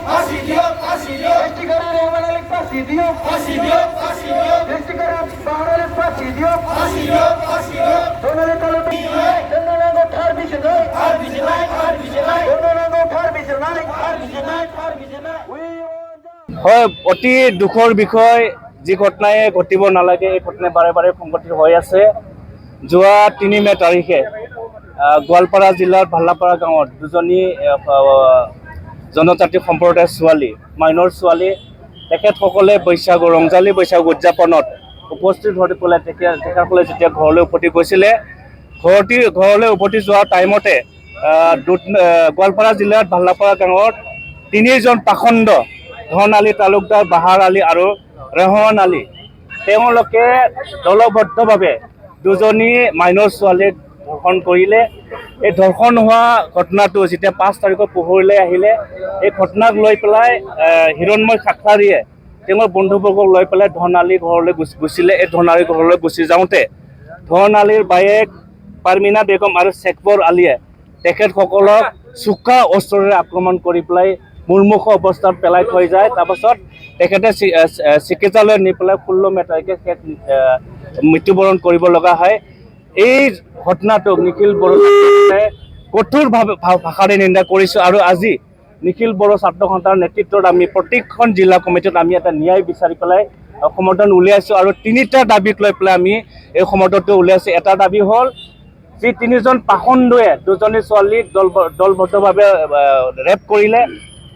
সৃষ্টিকারী রহমান আলী ফাঁসি দিও, সৃষ্টিকারী বাংলার ফাঁসি দিও, সোনালী তালুকদার চন্দ্রনগর ঠার বিশে নয়, চন্দ্রনগর ঠার বিশে নয়। হয়, অতি দুখৰ বিষয়। যি ঘটনাই ঘটিব নালাগে এই ঘটনাই বাৰে বাৰে সংঘটিত হৈ আছে। যোৱা 3 মে তাৰিখে গোৱালপাৰা জিলাৰ ভাল্লাপাৰা গাঁৱত দুজনী জনজাতি সম্প্ৰদায়ৰ ছোৱালী, মাইনৰ ছোৱালী, তেখেতসকলে বৈশাগু ৰংজালী বৈশাগু উদযাপনত উপস্থিত হৈ পেলাই তেখেতসকলে যেতিয়া ঘৰলৈ উভতি গৈছিলে, ঘৰলৈ উভতি যোৱাৰ টাইমতে গোৱালপাৰা জিলাৰ ভাল্লাপাৰা গাঁৱত 3জন পাখণ্ড, ধন আলী তালুকদাৰ, বাহাৰ আলী আৰু ৰহমান আলী, তেওঁলোকে দলবদ্ধভাৱে দুজনী মাইনৰ ছোৱালীক ধৰ্ষণ কৰিলে। এই ধৰ্ষণ হোৱা ঘটনাটো যেতিয়া 5 তাৰিখৰ পোহৰলৈ আহিলে, এই ঘটনাক লৈ পেলাই হিৰণময় খাকলাৰীয়ে তেওঁৰ বন্ধুবৰ্গক লৈ পেলাই ধন আলীৰ ঘৰলৈ গুচিলে। এই ধন আলীৰ ঘৰলৈ গুচি যাওঁতে ধন আলীৰ বায়েক পাৰমিনা বেগম আৰু শেখবৰ আলীয়ে তেখেতসকলক চোকা অস্ত্ৰেৰে আক্ৰমণ কৰি পেলাই মূৰ্মুখ অৱস্থাত পেলাই থৈ যায়। তাৰপাছত তেখেতে চিকিৎসালয়ত নি পেলাই 16 মে তাৰিখে মৃত্যুবৰণ কৰিব লগা হয়। এই ঘটনাটোক নিখিল বড়ো কঠোৰ ভাষাৰে নিন্দা কৰিছোঁ আৰু আজি নিখিল বড়ো ছাত্ৰ সন্থাৰ নেতৃত্বত আমি প্ৰত্যেকখন জিলা কমিটিত আমি এটা ন্যায় বিচাৰি পেলাই সমৰ্থন উলিয়াইছোঁ আৰু 3টা দাবীক লৈ পেলাই আমি এই সমৰ্থনটো উলিয়াইছোঁ। এটা দাবী হ'ল, যি 3জন পাখণ্ডুৱে দুজনী ছোৱালীক দলবদ্ধভাৱে ৰেপ কৰিলে,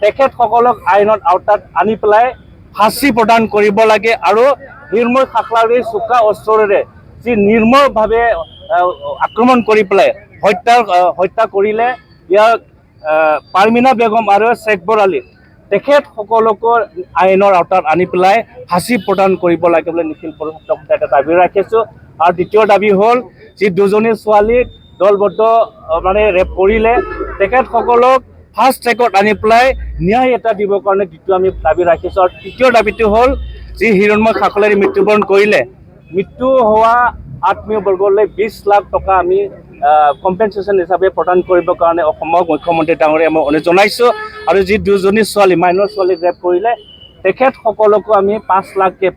তেখেতসকলক আইনত আওতাত আনি পেলাই ফাঁচি প্ৰদান কৰিব লাগে আৰু হিৰণময় খাকলাৰীৰ চোকা অস্ত্ৰেৰে যি নিৰ্মমভাৱে আক্ৰমণ কৰি পেলাই হত্যা কৰিলে, ইয়াক পাৰমিনা বেগম আৰু শেখবৰ আলী তেখেতসকলকো আইনৰ আওতাত আনি পেলাই ফাঁচি প্ৰদান কৰিব লাগে বুলি নিখিল বড়ো ছাত্ৰ সন্থাই এটা দাবী ৰাখিছোঁ। আৰু দ্বিতীয় দাবী হ'ল, যি দুজনী ছোৱালীক দলবদ্ধ ৰেপ কৰিলে, তেখেতসকলক ফাৰ্ষ্ট ট্ৰেকত আনি পেলাই ন্যায় এটা দিবৰ কাৰণে দ্বিতীয় আমি দাবী ৰাখিছোঁ। আৰু তৃতীয় দাবীটো হ'ল, যি হিৰণময় খাকলাৰী মৃত্যুবৰণ কৰিলে, মৃত্যু হোৱা আত্মীয় বৰ্গলৈ 20 লাখ টকা আমি কম্পেনচেশ্যন হিচাপে প্ৰদান কৰিবৰ কাৰণে অসমৰ মুখ্যমন্ত্ৰী ডাঙৰীয়াক আমি অনুৰোধ জনাইছোঁ। আৰু যি দুজনী ছোৱালী, মাইনৰ ছোৱালীক ৰেপ কৰিলে, তেখেতসকলকো আমি 5 লাখকৈ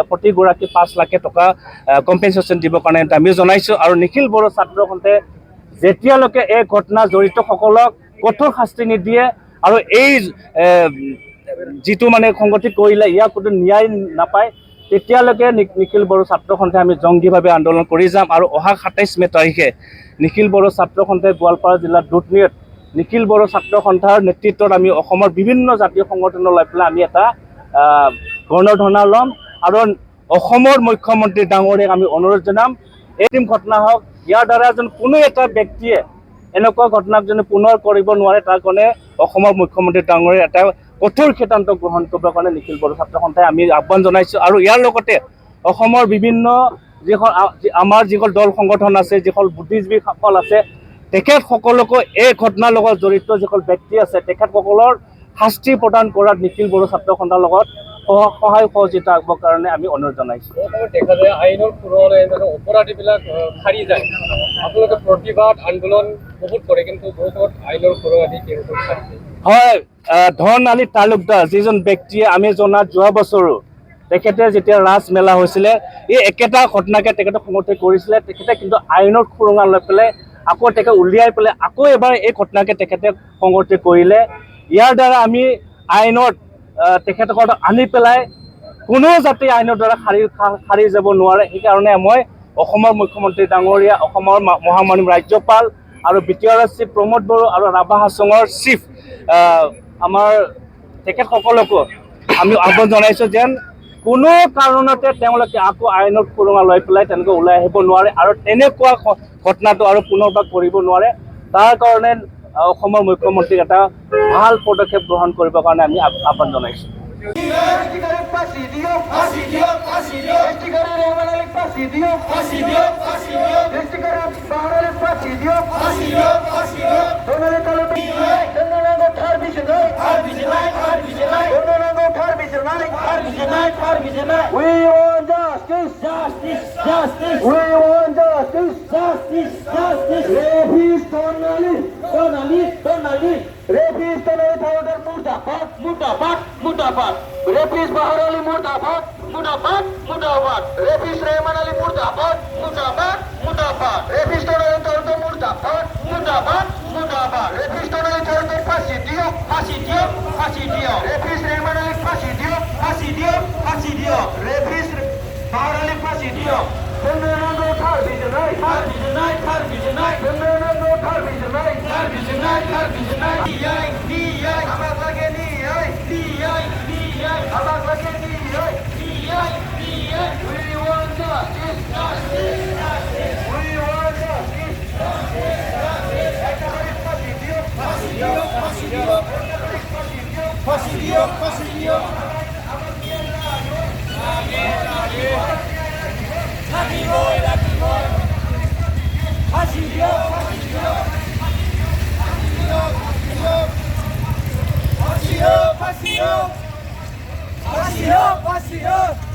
প্ৰতিগৰাকী 5 লাখ টকা কম্পেনচেশ্যন দিবৰ কাৰণে দাবী জনাইছোঁ। আৰু নিখিল বড়ো ছাত্ৰ সন্থাই যেতিয়ালৈকে এই ঘটনা জড়িতসকলক কঠোৰ শাস্তি নিদিয়ে আৰু এই যিটো সংগঠিত কৰিলে ইয়াক কোনো ন্যায় নাপায়, তেতিয়ালৈকে নিখিল বড়ো ছাত্ৰ সন্থাই আমি জংগীভাৱে আন্দোলন কৰি যাম। আৰু অহা 27 মে তাৰিখে নিখিল বড়ো ছাত্ৰ সন্থাই গোৱালপাৰা জিলাৰ দুধনৈত নিখিল বড়ো ছাত্ৰ সন্থাৰ নেতৃত্বত আমি অসমৰ বিভিন্ন জাতীয় সংগঠনক লৈ পেলাই আমি এটা গণধৰ্ণা ল'ম আৰু অসমৰ মুখ্যমন্ত্ৰী ডাঙৰীয়াক আমি অনুৰোধ জনাম, এই ঘটনা হওক, ইয়াৰ দ্বাৰা যেন কোনো এটা ব্যক্তিয়ে এনেকুৱা ঘটনাক যেন পুনৰ কৰিব নোৱাৰে, তাৰ কাৰণে অসমৰ মুখ্যমন্ত্ৰী ডাঙৰীয়াই এটা কঠোৰ সিদ্ধান্ত গ্ৰহণ কৰিবৰ কাৰণে নিখিল বড়ো ছাত্ৰ সন্থাই আমি আহ্বান জনাইছোঁ। আৰু ইয়াৰ লগতে অসমৰ বিভিন্ন আমাৰ যিসকল দল সংগঠন আছে, যিসকল বুদ্ধিজীৱীসকল আছে, তেখেতসকলকো এই ঘটনাৰ লগত জড়িত যিসকল ব্যক্তি আছে, তেখেতসকলৰ শাস্তি প্ৰদান কৰাত নিখিল বড়ো ছাত্ৰ সন্থাৰ লগত সহায় সহযোগিতা আগবঢ়াবৰ কাৰণে আমি অনুৰোধ জনাইছোঁ। দেখা যায় আইনৰ সুৰৰে অপৰাধীবিলাক সাৰি যায়, আপোনালোকে প্ৰতিবাদ আন্দোলন বহুত কৰে, কিন্তু বহুত আইনৰ সুৰবাদী হয়, ধন আলী তালুকদাৰ যিজন ব্যক্তিয়ে আমি জনাত যোৱা বছৰো তেখেতে যেতিয়া ৰাজমেলা হৈছিলে, এই একেটা ঘটনাকে তেখেতে সমৰ্থন কৰিছিলে। তেখেতে কিন্তু আইনৰ সুৰঙা লৈ পেলাই আকৌ তেখেতে উলিয়াই পেলাই আকৌ এবাৰ এই ঘটনাকে তেখেতে সংগঠিত কৰিলে। ইয়াৰ দ্বাৰা আমি আইনত তেখেতসকলক আনি পেলাই কোনো যাতে আইনৰ দ্বাৰা সাৰি যাব নোৱাৰে, সেইকাৰণে মই অসমৰ মুখ্যমন্ত্ৰী ডাঙৰীয়া, অসমৰ মহামহিম ৰাজ্যপাল আৰু BTRৰ চিফ প্ৰমোদ বড়ো আৰু ৰাভা হাছঙৰ চিফ আমাৰ তেখেতসকলকো আমি আহ্বান জনাইছোঁ যেন কোনো কাৰণতে তেওঁলোকে আকৌ আইনৰ সুৰঙা লৈ পেলাই তেনেকৈ ওলাই আহিব নোৱাৰে আৰু তেনেকুৱা ঘটনাটো আৰু পুনৰবাৰ কৰিব নোৱাৰে। তাৰ কাৰণে অসমৰ মুখ্যমন্ত্ৰীক এটা ভাল পদক্ষেপ গ্ৰহণ কৰিবৰ কাৰণে আমি আহ্বান জনাইছোঁ। We want justice, justice, justice. We want justice, justice, justice. Rapist Tonali, Tonali, Tonali. Rapist Tonali. থাইওদের মুর্দাবাদ মুর্দাবাদ মুর্দাবাদ রেফিস বাহার আলী মুর্দাবাদ মুর্দাবাদ মুর্দাবাদ রেফিস রেহমান আলী মুর্দাবাদ মুর্দাবাদ মুর্দাবাদ রেফিস তরুণ মুর্দাবাদ মুর্দাবাদ মুর্দাবাদ রেফিস তরুণ ফাঁসি দিও ফাঁসি দিও ফাঁসি দিও রেফিস রেহমান আলী ফাঁসি দিও ফাঁসি দিও ফাঁসি দিও রেফিস বাহার আলী ফাঁসি দিও Fernando Tarbijanai, Tarbijanai, Tarbijanai, Fernando Tarbijanai, Tarbijanai, Tarbijanai, Diai, Diai, abang lagi Diai, Diai, Diai, abang lagi Diai, Diai, Diai. We want justice, justice, justice. We want justice, justice, justice. Fasidio, Fasidio, Fasidio, Fasidio, Fasidio. Lucky boy, lucky boy. Fasidio, Fasidio, Fasidio, Fasidio, Fasidio, Fasidio, Fasidio.